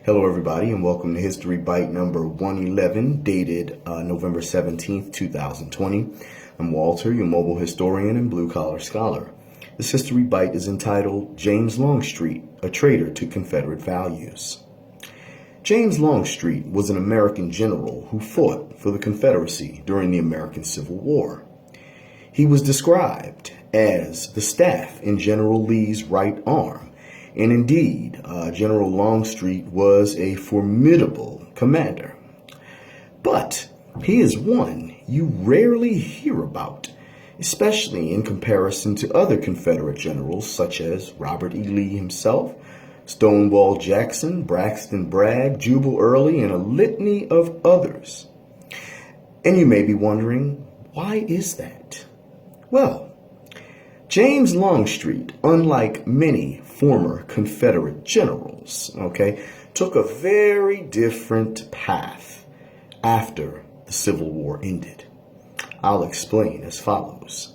Hello, everybody, and welcome to History Bite number 111, dated November 17th, 2020. I'm Walter, your mobile historian and blue-collar scholar. This History Bite is entitled James Longstreet, a Traitor to Confederate Values. James Longstreet was an American general who fought for the Confederacy during the American Civil War. He was described as the staff in General Lee's right arm. And indeed, General Longstreet was a formidable commander. But he is one you rarely hear about, especially in comparison to other Confederate generals such as Robert E. Lee himself, Stonewall Jackson, Braxton Bragg, Jubal Early, and a litany of others. And you may be wondering, why is that? Well, James Longstreet, unlike many former Confederate generals, took a very different path after the Civil War ended. I'll explain as follows.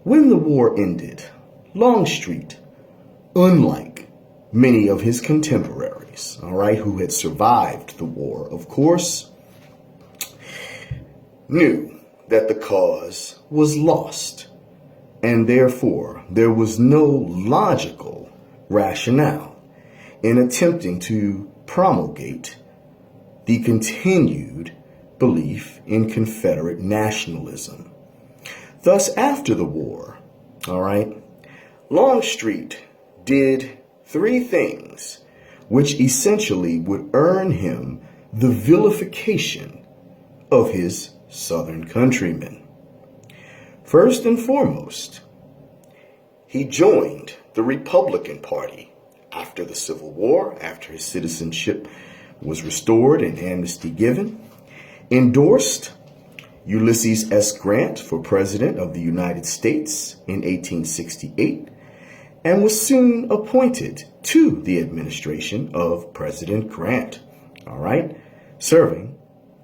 When the war ended, Longstreet, unlike many of his contemporaries, who had survived the war, of course, knew that the cause was lost. And therefore, there was no logical rationale in attempting to promulgate the continued belief in Confederate nationalism. Thus, after the war, Longstreet did three things which essentially would earn him the vilification of his Southern countrymen. First and foremost, he joined the Republican Party after the Civil War, after his citizenship was restored and amnesty given, endorsed Ulysses S. Grant for President of the United States in 1868, and was soon appointed to the administration of President Grant, serving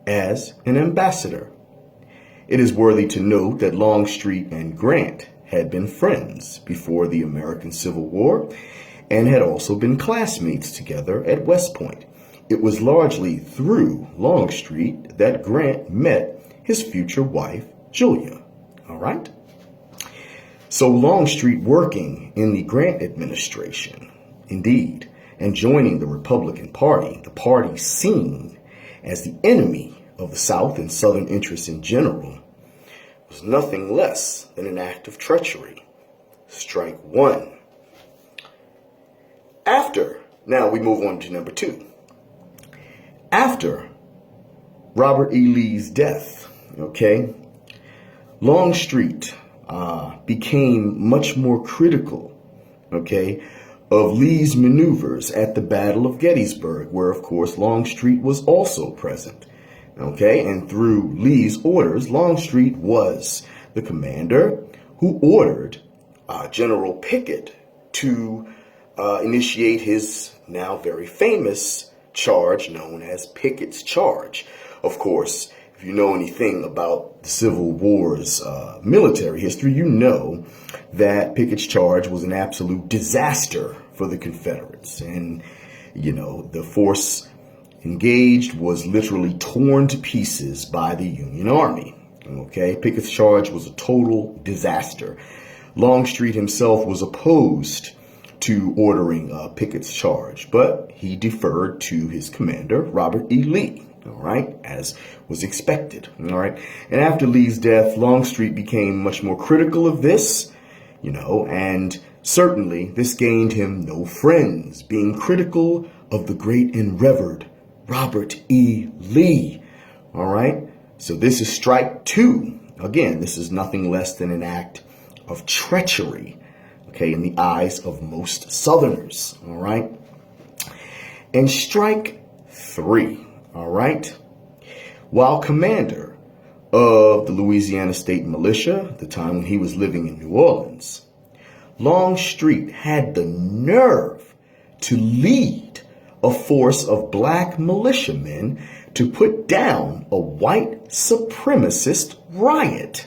as an ambassador. It is worthy to note that Longstreet and Grant had been friends before the American Civil War and had also been classmates together at West Point. It was largely through Longstreet that Grant met his future wife, Julia. So Longstreet working in the Grant administration, indeed, and joining the Republican Party, the party seen as the enemy of the South and Southern interests in general, was nothing less than an act of treachery. Strike one. Now we move on to number two. After Robert E. Lee's death, Longstreet became much more critical, of Lee's maneuvers at the Battle of Gettysburg, where, of course, Longstreet was also present. And through Lee's orders, Longstreet was the commander who ordered General Pickett to initiate his now very famous charge known as Pickett's Charge. Of course, if you know anything about the Civil War's military history, you know that Pickett's Charge was an absolute disaster for the Confederates. And, the force engaged was literally torn to pieces by the Union Army. Pickett's Charge was a total disaster. Longstreet himself was opposed to ordering Pickett's Charge, but he deferred to his commander, Robert E. Lee, as was expected. And after Lee's death, Longstreet became much more critical of this, and certainly this gained him no friends, being critical of the great and revered Robert E. Lee. So this is strike two. Again, this is nothing less than an act of treachery, in the eyes of most Southerners. And strike three. While commander of the Louisiana State Militia at the time when he was living in New Orleans, Longstreet had the nerve to lead a force of black militiamen to put down a white supremacist riot.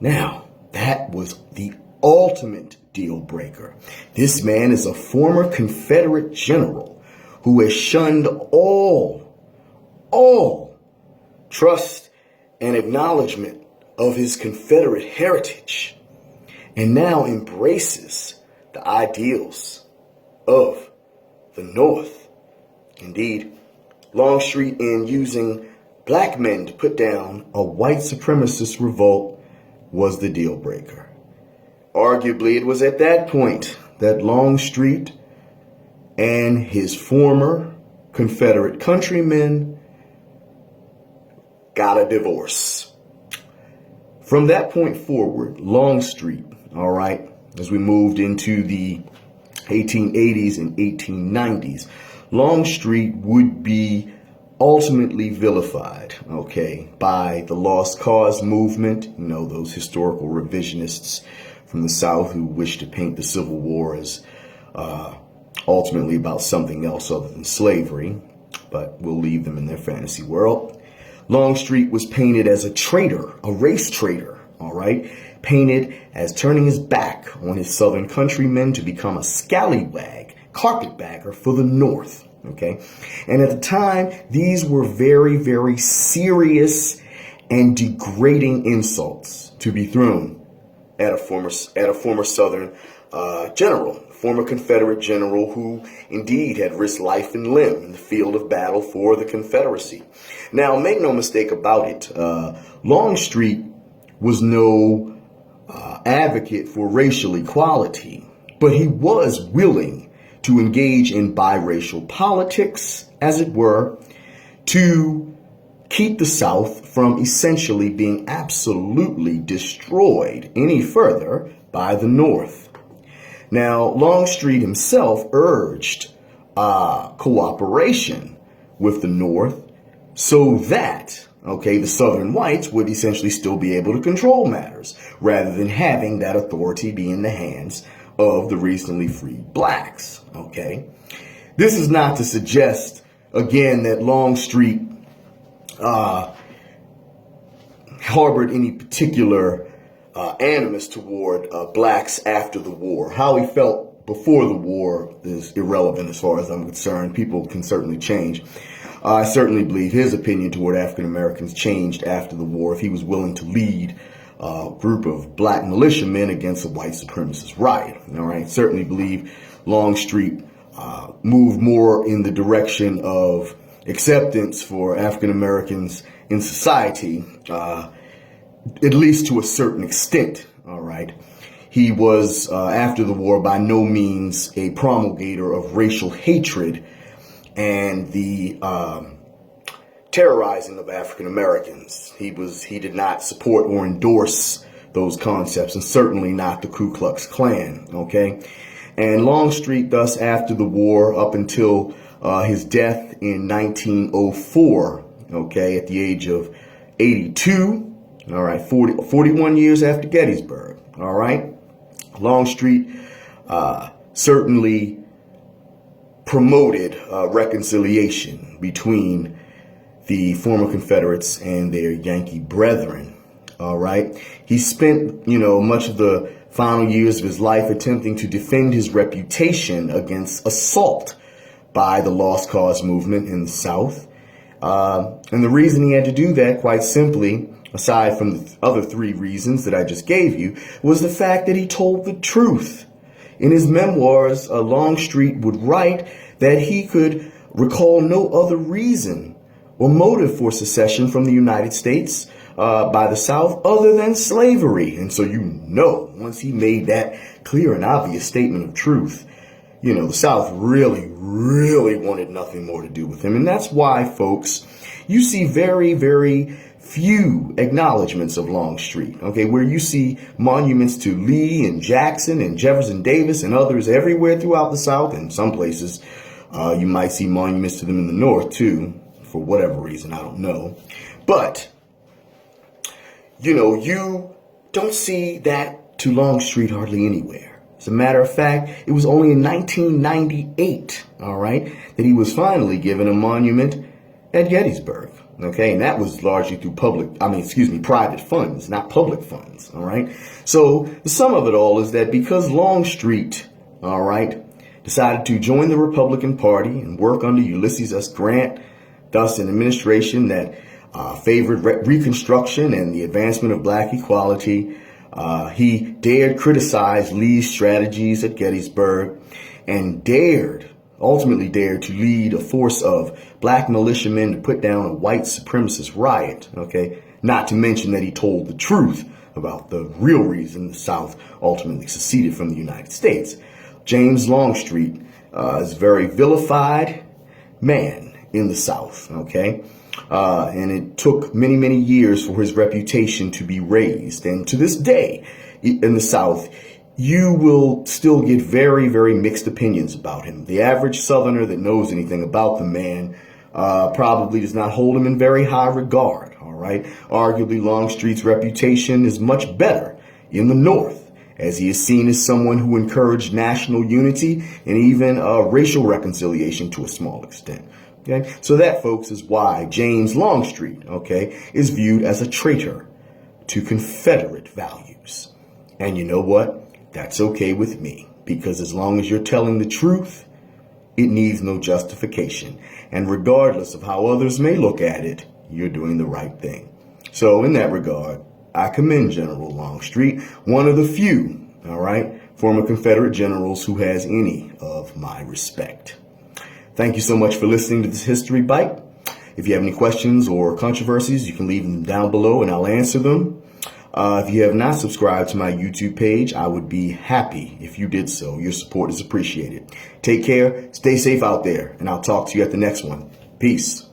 Now, that was the ultimate deal breaker. This man is a former Confederate general who has shunned all trust and acknowledgement of his Confederate heritage, and now embraces the ideals of the North. Indeed, Longstreet, in using black men to put down a white supremacist revolt, was the deal breaker. Arguably, it was at that point that Longstreet and his former Confederate countrymen got a divorce. From that point forward, Longstreet, all right, as we moved into the 1880s and 1890s, Longstreet would be ultimately vilified, okay, by the Lost Cause movement, you know, those historical revisionists from the South who wish to paint the Civil War as ultimately about something else other than slavery, but we'll leave them in their fantasy world. Longstreet was painted as a traitor, a race traitor, all right, painted as turning his back on his Southern countrymen to become a scallywag, carpetbagger for the North, okay? And at the time, these were very, very serious and degrading insults to be thrown at a former Southern general, former Confederate general who indeed had risked life and limb in the field of battle for the Confederacy. Now, make no mistake about it, Longstreet was no advocate for racial equality, but he was willing to engage in biracial politics, as it were, to keep the South from essentially being absolutely destroyed any further by the North. Now, Longstreet himself urged cooperation with the North so that, okay, the Southern whites would essentially still be able to control matters rather than having that authority be in the hands of the recently freed blacks, okay? This is not to suggest, again, that Longstreet harbored any particular animus toward blacks after the war. How he felt before the war is irrelevant as far as I'm concerned. People can certainly change. I certainly believe his opinion toward African Americans changed after the war if he was willing to lead a group of black militiamen against a white supremacist riot. All right, certainly believe Longstreet moved more in the direction of acceptance for African Americans in society, at least to a certain extent. All right. He was, after the war, by no means a promulgator of racial hatred and the terrorizing of African Americans. He did not support or endorse those concepts, and certainly not the Ku Klux Klan. Okay. And Longstreet, thus, after the war, up until his death in 1904, okay, at the age of 82, all right, 41 years after Gettysburg, all right, Longstreet certainly promoted reconciliation between the former Confederates and their Yankee brethren, all right. He spent, much of the final years of his life attempting to defend his reputation against assault by the Lost Cause movement in the South. And the reason he had to do that, quite simply, aside from the other three reasons that I just gave you, was the fact that he told the truth. In his memoirs, Longstreet would write that he could recall no other reason or motive for secession from the United States by the South other than slavery. And so, once he made that clear and obvious statement of truth, the South really, really wanted nothing more to do with him. And that's why, folks, you see very, very few acknowledgments of Longstreet, okay, where you see monuments to Lee and Jackson and Jefferson Davis and others everywhere throughout the South. And some places you might see monuments to them in the North, too, for whatever reason, I don't know. But, you don't see that to Longstreet hardly anywhere. As a matter of fact, it was only in 1998, all right, that he was finally given a monument at Gettysburg, okay? And that was largely through private funds, not public funds, all right? So the sum of it all is that because Longstreet, all right, decided to join the Republican Party and work under Ulysses S. Grant, thus an administration that favored Reconstruction and the advancement of black equality. He dared criticize Lee's strategies at Gettysburg and ultimately dared to lead a force of black militiamen to put down a white supremacist riot, okay? Not to mention that he told the truth about the real reason the South ultimately seceded from the United States. James Longstreet is a very vilified man in the South, okay? And it took many, many years for his reputation to be raised. And to this day, in the South, you will still get very, very mixed opinions about him. The average Southerner that knows anything about the man probably does not hold him in very high regard, all right? Arguably, Longstreet's reputation is much better in the North, as he is seen as someone who encouraged national unity and even racial reconciliation to a small extent. Okay, so that, folks, is why James Longstreet, okay, is viewed as a traitor to Confederate values. And you know what? That's okay with me, because as long as you're telling the truth, it needs no justification. And regardless of how others may look at it, you're doing the right thing. So in that regard, I commend General Longstreet, one of the few, all right, former Confederate generals who has any of my respect. Thank you so much for listening to this History Bite. If you have any questions or controversies, you can leave them down below and I'll answer them. If you have not subscribed to my YouTube page, I would be happy if you did so. Your support is appreciated. Take care, stay safe out there, and I'll talk to you at the next one. Peace.